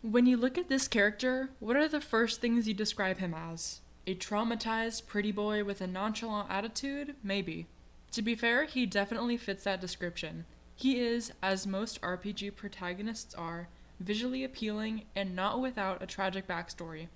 When you look at this character, what are the first things you describe him as? A traumatized pretty boy with a nonchalant attitude? Maybe. To be fair, he definitely fits that description. He is, as most RPG protagonists are, visually appealing and not without a tragic backstory.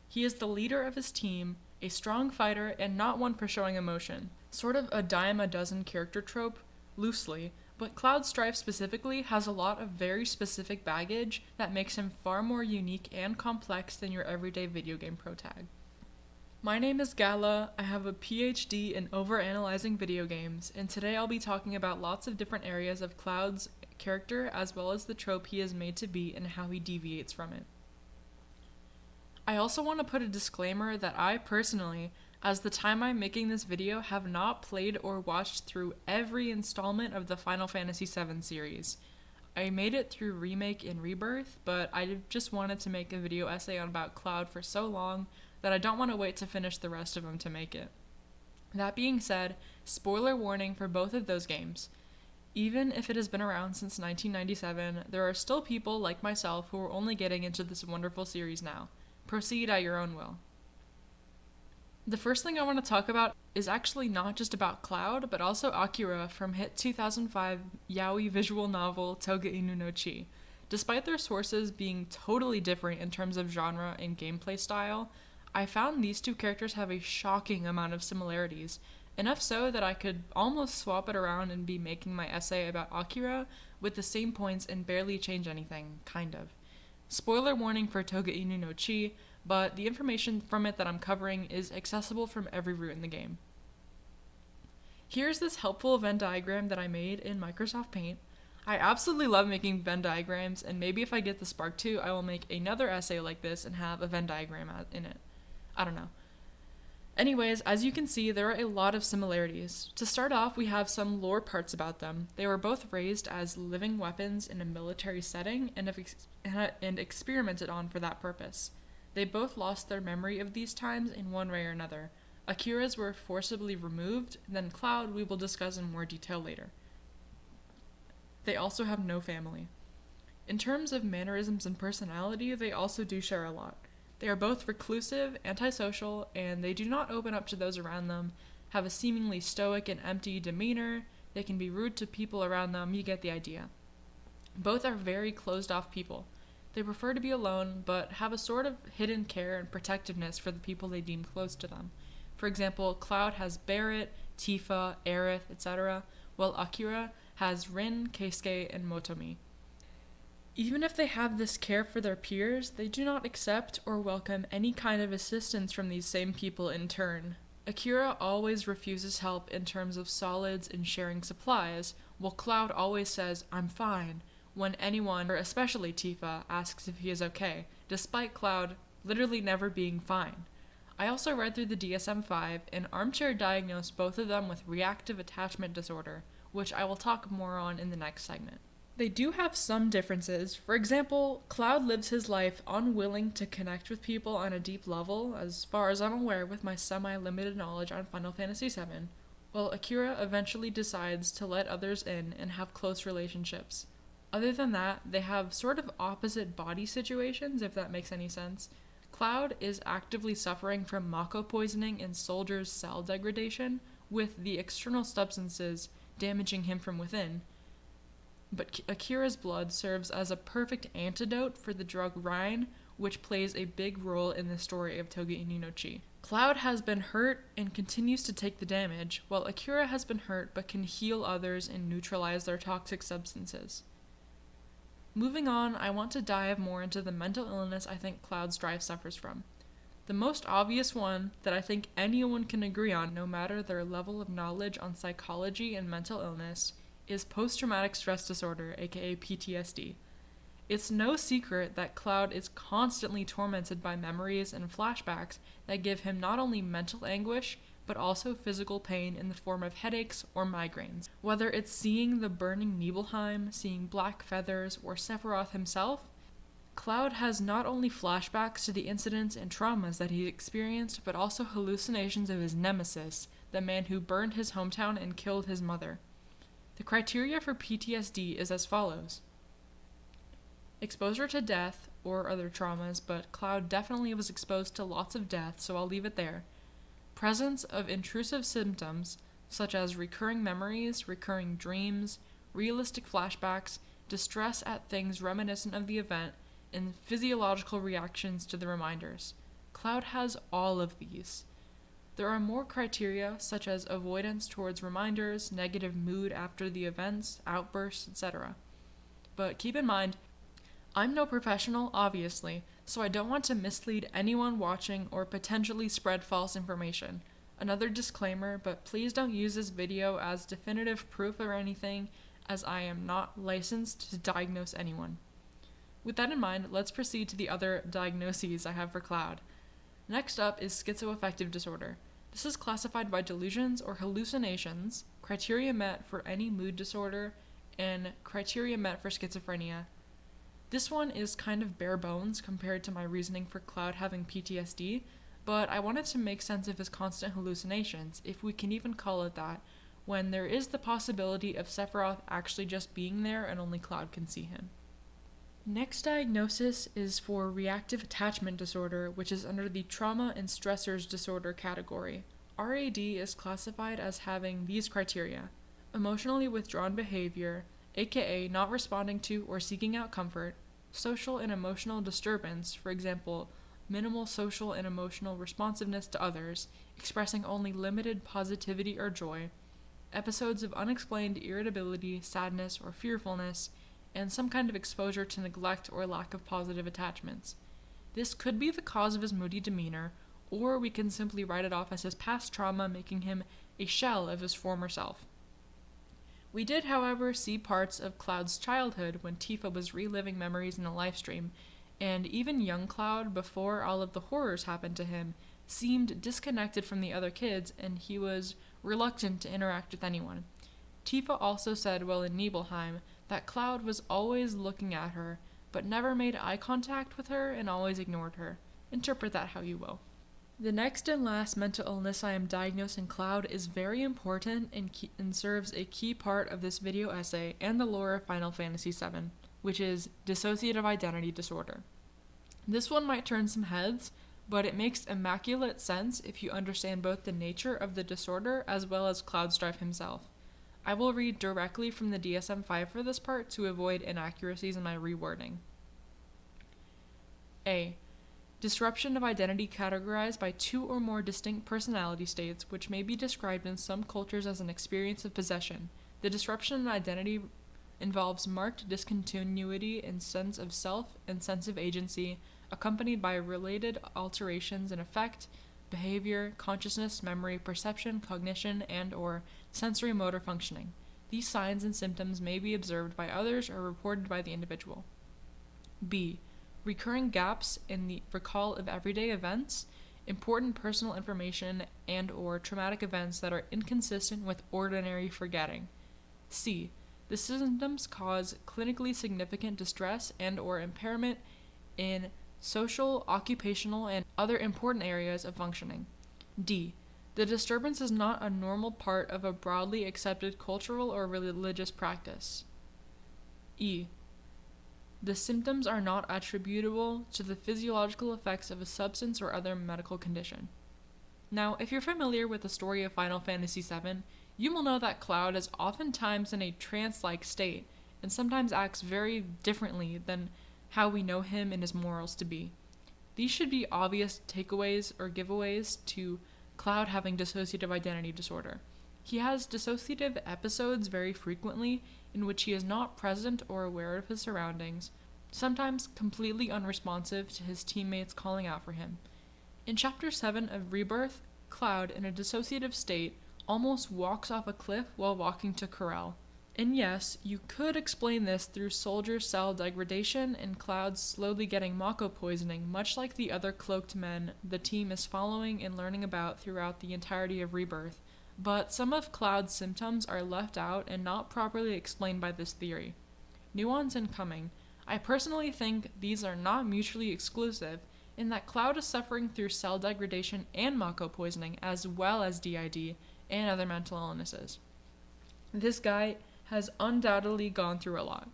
He is the leader of his team, a strong fighter, and not one for showing emotion. Sort of a dime a dozen character trope, loosely, but Cloud Strife specifically has a lot of very specific baggage that makes him far more unique and complex than your everyday video game protag. My name is Gala, I have a PhD in overanalyzing video games, and today I'll be talking about lots of different areas of Cloud's character as well as the trope he is made to be and how he deviates from it. I also want to put a disclaimer that I personally, as the time I'm making this video, have not played or watched through every installment of the Final Fantasy VII series. I made it through Remake and Rebirth, but I just wanted to make a video essay on about Cloud for so long that I don't want to wait to finish the rest of them to make it. That being said, spoiler warning for both of those games. Even if it has been around since 1997, there are still people like myself who are only getting into this wonderful series now. Proceed at your own will. The first thing I want to talk about is actually not just about Cloud, but also Akira from hit 2005 yaoi visual novel Toga Inu no Chi. Despite their sources being totally different in terms of genre and gameplay style, I found these two characters have a shocking amount of similarities, enough so that I could almost swap it around and be making my essay about Akira with the same points and barely change anything, kind of. Spoiler warning for Toga Inu no Chi, but the information from it that I'm covering is accessible from every route in the game. Here's this helpful Venn diagram that I made in Microsoft Paint. I absolutely love making Venn diagrams, and maybe if I get the spark too, I will make another essay like this and have a Venn diagram in it. I don't know. Anyways, as you can see, there are a lot of similarities. To start off, we have some lore parts about them. They were both raised as living weapons in a military setting and experimented on for that purpose. They both lost their memory of these times in one way or another. Akira's were forcibly removed, then Cloud we will discuss in more detail later. They also have no family. In terms of mannerisms and personality, they also do share a lot. They are both reclusive, antisocial, and they do not open up to those around them, have a seemingly stoic and empty demeanor, they can be rude to people around them, you get the idea. Both are very closed-off people. They prefer to be alone, but have a sort of hidden care and protectiveness for the people they deem close to them. For example, Cloud has Barrett, Tifa, Aerith, etc., while Akira has Rin, Keisuke, and Motomi. Even if they have this care for their peers, they do not accept or welcome any kind of assistance from these same people in turn. Akira always refuses help in terms of solids and sharing supplies, while Cloud always says, "I'm fine," when anyone, or especially Tifa, asks if he is okay, despite Cloud literally never being fine. I also read through the DSM-5 and armchair diagnosed both of them with reactive attachment disorder, which I will talk more on in the next segment. They do have some differences. For example, Cloud lives his life unwilling to connect with people on a deep level, as far as I'm aware with my semi-limited knowledge on Final Fantasy VII, while Akira eventually decides to let others in and have close relationships. Other than that, they have sort of opposite body situations, if that makes any sense. Cloud is actively suffering from Mako poisoning and Soldier's cell degradation, with the external substances damaging him from within, but Akira's blood serves as a perfect antidote for the drug Rhine, which plays a big role in the story of Toga Inu no Chi. Cloud has been hurt and continues to take the damage, while Akira has been hurt but can heal others and neutralize their toxic substances. Moving on, I want to dive more into the mental illness I think Cloud Strife suffers from. The most obvious one that I think anyone can agree on, no matter their level of knowledge on psychology and mental illness, is post-traumatic stress disorder, aka PTSD. It's no secret that Cloud is constantly tormented by memories and flashbacks that give him not only mental anguish, but also physical pain in the form of headaches or migraines. Whether it's seeing the burning Nibelheim, seeing black feathers, or Sephiroth himself, Cloud has not only flashbacks to the incidents and traumas that he experienced, but also hallucinations of his nemesis, the man who burned his hometown and killed his mother. The criteria for PTSD is as follows: exposure to death or other traumas, but Cloud definitely was exposed to lots of death, so I'll leave it there. Presence of intrusive symptoms, such as recurring memories, recurring dreams, realistic flashbacks, distress at things reminiscent of the event, and physiological reactions to the reminders. Cloud has all of these. There are more criteria, such as avoidance towards reminders, negative mood after the events, outbursts, etc. But keep in mind, I'm no professional, obviously, so I don't want to mislead anyone watching or potentially spread false information. Another disclaimer, but please don't use this video as definitive proof or anything, as I am not licensed to diagnose anyone. With that in mind, let's proceed to the other diagnoses I have for Cloud. Next up is schizoaffective disorder. This is classified by delusions or hallucinations, criteria met for any mood disorder, and criteria met for schizophrenia. This one is kind of bare bones compared to my reasoning for Cloud having PTSD, but I wanted to make sense of his constant hallucinations, if we can even call it that, when there is the possibility of Sephiroth actually just being there and only Cloud can see him. Next diagnosis is for reactive attachment disorder, which is under the trauma and stressors disorder category. RAD is classified as having these criteria: emotionally withdrawn behavior, aka not responding to or seeking out comfort, social and emotional disturbance, for example, minimal social and emotional responsiveness to others, expressing only limited positivity or joy, episodes of unexplained irritability, sadness, or fearfulness, and some kind of exposure to neglect or lack of positive attachments. This could be the cause of his moody demeanor, or we can simply write it off as his past trauma making him a shell of his former self. We did, however, see parts of Cloud's childhood when Tifa was reliving memories in a livestream, and even young Cloud, before all of the horrors happened to him, seemed disconnected from the other kids, and he was reluctant to interact with anyone. Tifa also said while in Nibelheim that Cloud was always looking at her, but never made eye contact with her and always ignored her. Interpret that how you will. The next and last mental illness I am diagnosing Cloud is very important and serves a key part of this video essay and the lore of Final Fantasy VII, which is dissociative identity disorder. This one might turn some heads, but it makes immaculate sense if you understand both the nature of the disorder as well as Cloud Strife himself. I will read directly from the DSM-5 for this part to avoid inaccuracies in my rewording. A. Disruption of identity categorized by two or more distinct personality states, which may be described in some cultures as an experience of possession. The disruption in identity involves marked discontinuity in sense of self and sense of agency, accompanied by related alterations in affect, behavior, consciousness, memory, perception, cognition, and/or sensory motor functioning. These signs and symptoms may be observed by others or reported by the individual. B. Recurring gaps in the recall of everyday events, important personal information, and/or traumatic events that are inconsistent with ordinary forgetting. C. The symptoms cause clinically significant distress and/or impairment in social, occupational, and other important areas of functioning. D. The disturbance is not a normal part of a broadly accepted cultural or religious practice. E. The symptoms are not attributable to the physiological effects of a substance or other medical condition. Now, if you're familiar with the story of Final Fantasy VII, you will know that Cloud is oftentimes in a trance-like state, and sometimes acts very differently than how we know him and his morals to be. These should be obvious takeaways or giveaways to Cloud having dissociative identity disorder. He has dissociative episodes very frequently in which he is not present or aware of his surroundings, sometimes completely unresponsive to his teammates calling out for him. In Chapter 7 of Rebirth, Cloud, in a dissociative state, almost walks off a cliff while walking to Corel. And yes, you could explain this through soldier cell degradation and Cloud slowly getting Mako poisoning, much like the other cloaked men the team is following and learning about throughout the entirety of Rebirth, but some of Cloud's symptoms are left out and not properly explained by this theory. Nuance incoming. I personally think these are not mutually exclusive, in that Cloud is suffering through cell degradation and Mako poisoning, as well as DID and other mental illnesses. This guy has undoubtedly gone through a lot.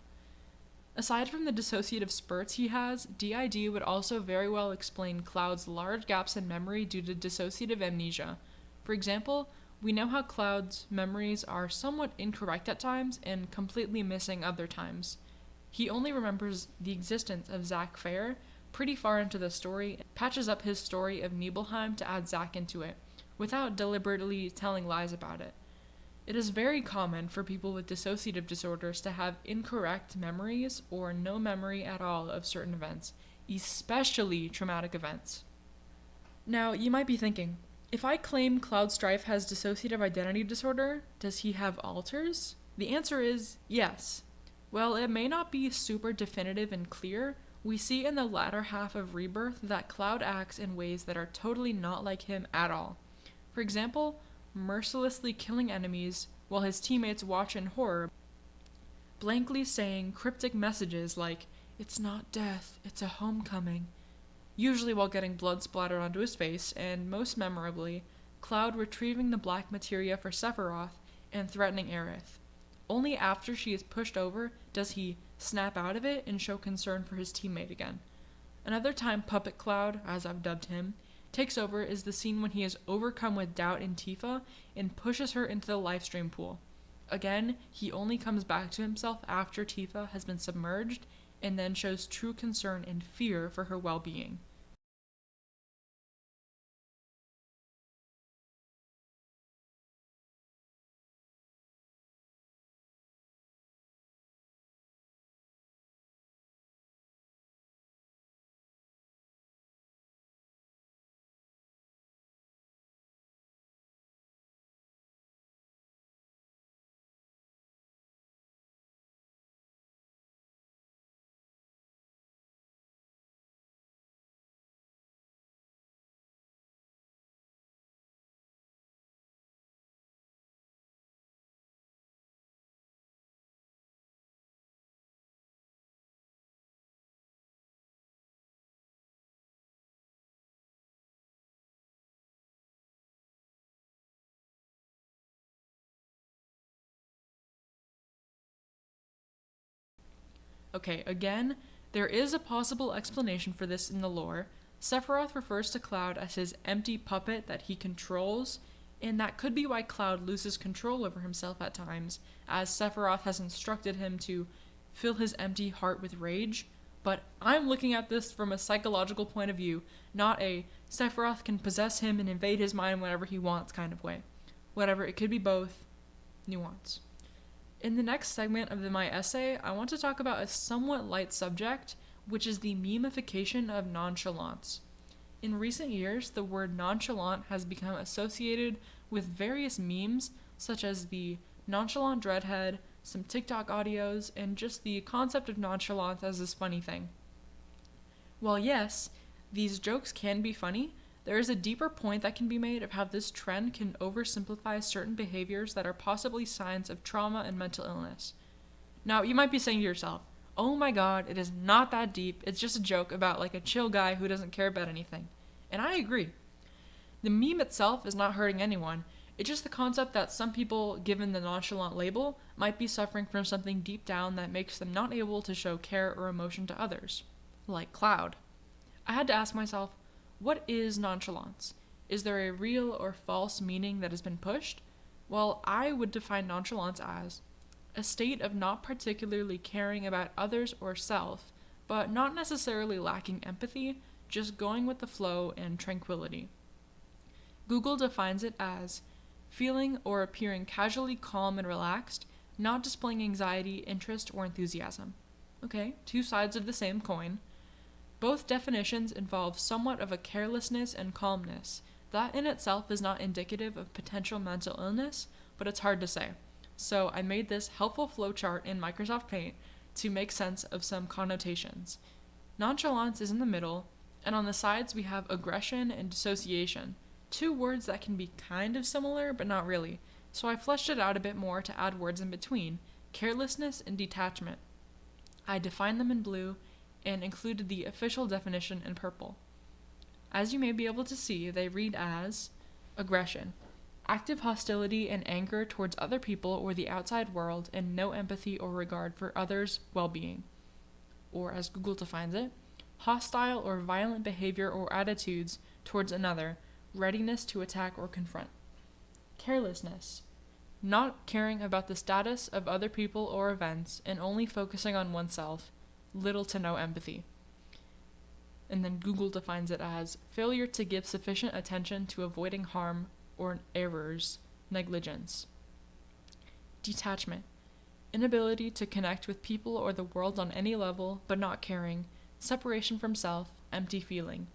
Aside from the dissociative spurts he has, DID would also very well explain Cloud's large gaps in memory due to dissociative amnesia. For example, we know how Cloud's memories are somewhat incorrect at times and completely missing other times. He only remembers the existence of Zack Fair pretty far into the story, and patches up his story of Nibelheim to add Zack into it, without deliberately telling lies about it. It is very common for people with dissociative disorders to have incorrect memories or no memory at all of certain events, especially traumatic events. Now, you might be thinking, if I claim Cloud Strife has dissociative identity disorder, does he have alters? The answer is yes. While it may not be super definitive and clear, we see in the latter half of Rebirth that Cloud acts in ways that are totally not like him at all. For example, mercilessly killing enemies while his teammates watch in horror, blankly saying cryptic messages like, "It's not death, it's a homecoming," usually while getting blood splattered onto his face, and most memorably, Cloud retrieving the black materia for Sephiroth and threatening Aerith. Only after she is pushed over does he snap out of it and show concern for his teammate again. Another time Puppet Cloud, as I've dubbed him, takes over is the scene when he is overcome with doubt in Tifa and pushes her into the lifestream pool. Again, he only comes back to himself after Tifa has been submerged and then shows true concern and fear for her well-being. Okay, again, there is a possible explanation for this in the lore. Sephiroth refers to Cloud as his empty puppet that he controls, and that could be why Cloud loses control over himself at times, as Sephiroth has instructed him to fill his empty heart with rage. But I'm looking at this from a psychological point of view, not a Sephiroth can possess him and invade his mind whenever he wants kind of way. Whatever, it could be both. Nuance. In the next segment of my essay, I want to talk about a somewhat light subject, which is the memification of nonchalance. In recent years, the word nonchalant has become associated with various memes, such as the nonchalant dreadhead, some TikTok audios, and just the concept of nonchalance as this funny thing. While yes, these jokes can be funny, there is a deeper point that can be made of how this trend can oversimplify certain behaviors that are possibly signs of trauma and mental illness. Now, you might be saying to yourself, oh my god, it is not that deep, it's just a joke about like a chill guy who doesn't care about anything. And I agree. The meme itself is not hurting anyone, it's just the concept that some people, given the nonchalant label, might be suffering from something deep down that makes them not able to show care or emotion to others. Like Cloud. I had to ask myself, what is nonchalance? Is there a real or false meaning that has been pushed? Well, I would define nonchalance as a state of not particularly caring about others or self, but not necessarily lacking empathy, just going with the flow and tranquility. Google defines it as feeling or appearing casually calm and relaxed, not displaying anxiety, interest, or enthusiasm. Okay, two sides of the same coin. Both definitions involve somewhat of a carelessness and calmness. That in itself is not indicative of potential mental illness, but it's hard to say. So I made this helpful flowchart in Microsoft Paint to make sense of some connotations. Nonchalance is in the middle, and on the sides we have aggression and dissociation, two words that can be kind of similar, but not really. So I fleshed it out a bit more to add words in between, carelessness and detachment. I defined them in blue, and included the official definition in purple. As you may be able to see, they read as aggression, active hostility and anger towards other people or the outside world, and no empathy or regard for others' well-being. or as Google defines it, hostile or violent behavior or attitudes towards another, readiness to attack or confront. Carelessness, not caring about the status of other people or events and only focusing on oneself, little to no empathy. And then Google defines it as failure to give sufficient attention to avoiding harm or errors, negligence. Detachment, inability to connect with people or the world on any level, but not caring, separation from self, empty feeling.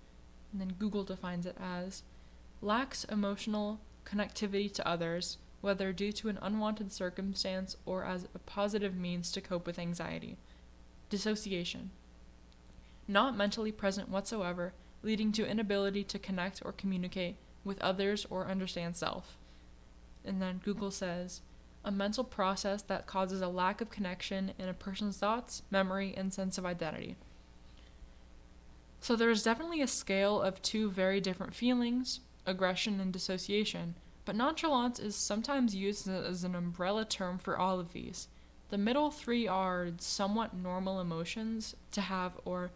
And then Google defines it as lacks emotional connectivity to others, whether due to an unwanted circumstance or as a positive means to cope with anxiety. Dissociation, not mentally present whatsoever, leading to inability to connect or communicate with others or understand self. And then Google says, a mental process that causes a lack of connection in a person's thoughts, memory, and sense of identity. So there's definitely a scale of two very different feelings, aggression and dissociation, but nonchalance is sometimes used as an umbrella term for all of these. The middle three are somewhat normal emotions to have or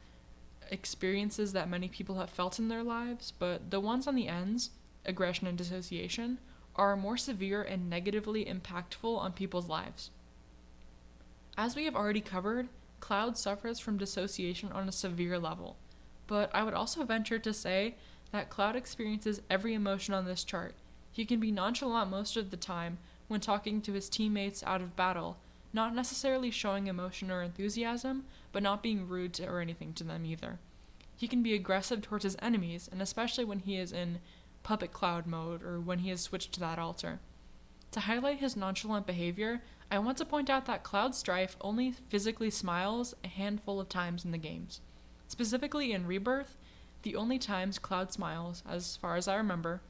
experiences that many people have felt in their lives, but the ones on the ends, aggression and dissociation, are more severe and negatively impactful on people's lives. As we have already covered, Cloud suffers from dissociation on a severe level, but I would also venture to say that Cloud experiences every emotion on this chart. He can be nonchalant most of the time when talking to his teammates out of battle, not necessarily showing emotion or enthusiasm, but not being rude or anything to them either. He can be aggressive towards his enemies, and especially when he is in puppet Cloud mode or when he has switched to that altar. To highlight his nonchalant behavior, I want to point out that Cloud Strife only physically smiles a handful of times in the games. Specifically in Rebirth, the only times Cloud smiles, as far as I remember,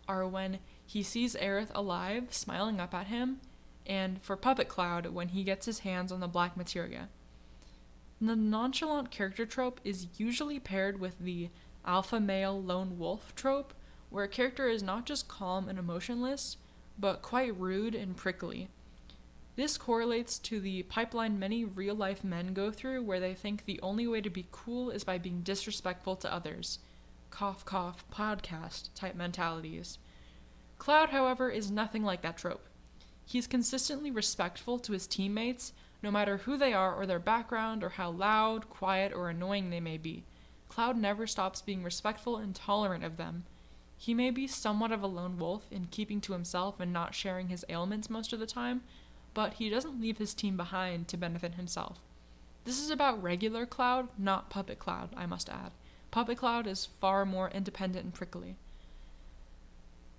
are when he sees Aerith alive, smiling up at him, and for Puppet Cloud, when he gets his hands on the black materia. The nonchalant character trope is usually paired with the alpha male lone wolf trope, where a character is not just calm and emotionless, but quite rude and prickly. This correlates to the pipeline many real-life men go through where they think the only way to be cool is by being disrespectful to others. Cough, cough, podcast type mentalities. Cloud, however, is nothing like that trope. He's consistently respectful to his teammates, no matter who they are or their background or how loud, quiet, or annoying they may be. Cloud never stops being respectful and tolerant of them. He may be somewhat of a lone wolf in keeping to himself and not sharing his ailments most of the time, but he doesn't leave his team behind to benefit himself. This is about regular Cloud, not Puppet Cloud, I must add. Puppet Cloud is far more independent and prickly.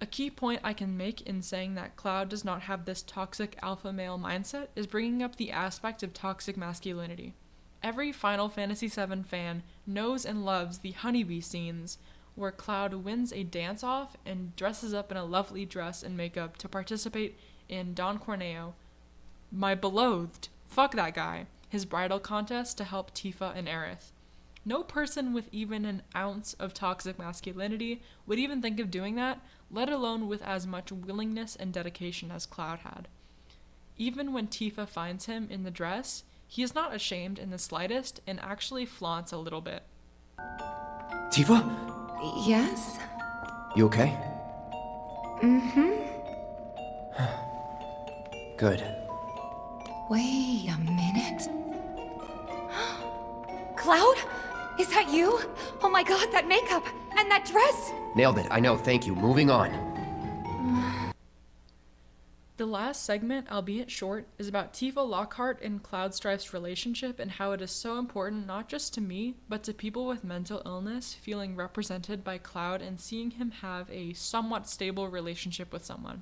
A key point I can make in saying that Cloud does not have this toxic alpha male mindset is bringing up the aspect of toxic masculinity. Every Final Fantasy VII fan knows and loves the honeybee scenes, where Cloud wins a dance-off and dresses up in a lovely dress and makeup to participate in Don Corneo, my beloved, fuck that guy, his bridal contest to help Tifa and Aerith. No person with even an ounce of toxic masculinity would even think of doing that, let alone with as much willingness and dedication as Cloud had. Even when Tifa finds him in the dress, he is not ashamed in the slightest and actually flaunts a little bit. Tifa? Yes? You okay? Mm-hmm. Good. Wait a minute. Cloud? Is that you? Oh my god, that makeup! And that dress! Nailed it, I know, thank you. Moving on. The last segment, albeit short, is about Tifa Lockhart and Cloud Strife's relationship and how it is so important not just to me, but to people with mental illness feeling represented by Cloud and seeing him have a somewhat stable relationship with someone.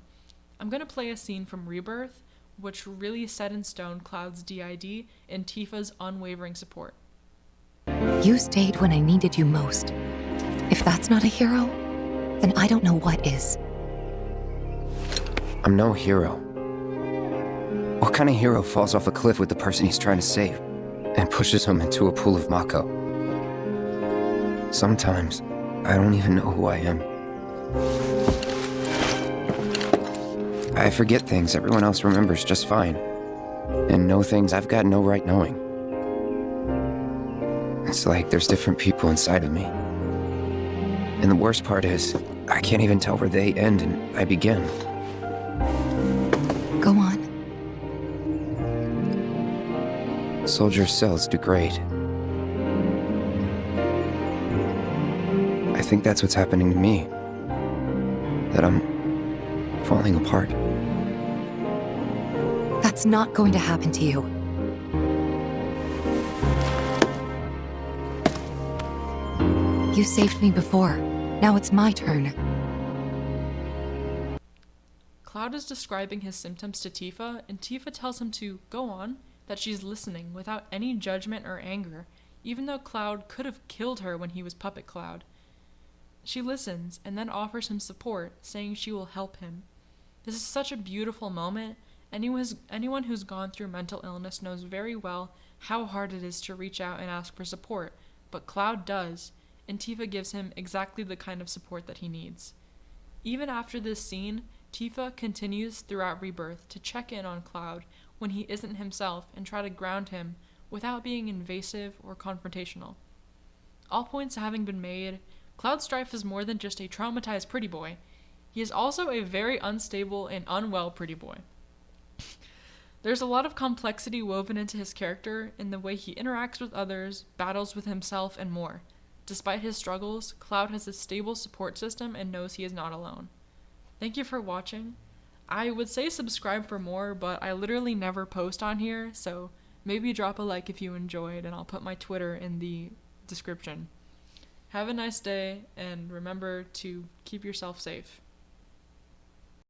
I'm going to play a scene from Rebirth, which really set in stone Cloud's DID and Tifa's unwavering support. You stayed when I needed you most. If that's not a hero, then I don't know what is. I'm no hero. What kind of hero falls off a cliff with the person he's trying to save and pushes him into a pool of Mako? Sometimes, I don't even know who I am. I forget things everyone else remembers just fine, and know things I've got no right knowing. It's like there's different people inside of me. And the worst part is, I can't even tell where they end and I begin. Go on. Soldier cells degrade. I think that's what's happening to me. That I'm falling apart. That's not going to happen to you. You saved me before. Now it's my turn. Cloud is describing his symptoms to Tifa, and Tifa tells him to go on, that she's listening without any judgment or anger, even though Cloud could have killed her when he was Puppet Cloud. She listens and then offers him support, saying she will help him. This is such a beautiful moment. Anyone who's gone through mental illness knows very well how hard it is to reach out and ask for support, but Cloud does, and Tifa gives him exactly the kind of support that he needs. Even after this scene, Tifa continues throughout Rebirth to check in on Cloud when he isn't himself and try to ground him without being invasive or confrontational. All points having been made, Cloud Strife is more than just a traumatized pretty boy. He is also a very unstable and unwell pretty boy. There's a lot of complexity woven into his character in the way he interacts with others, battles with himself, and more. Despite his struggles, Cloud has a stable support system and knows he is not alone. Thank you for watching. I would say subscribe for more, but I literally never post on here, so maybe drop a like if you enjoyed, and I'll put my Twitter in the description. Have a nice day, and remember to keep yourself safe.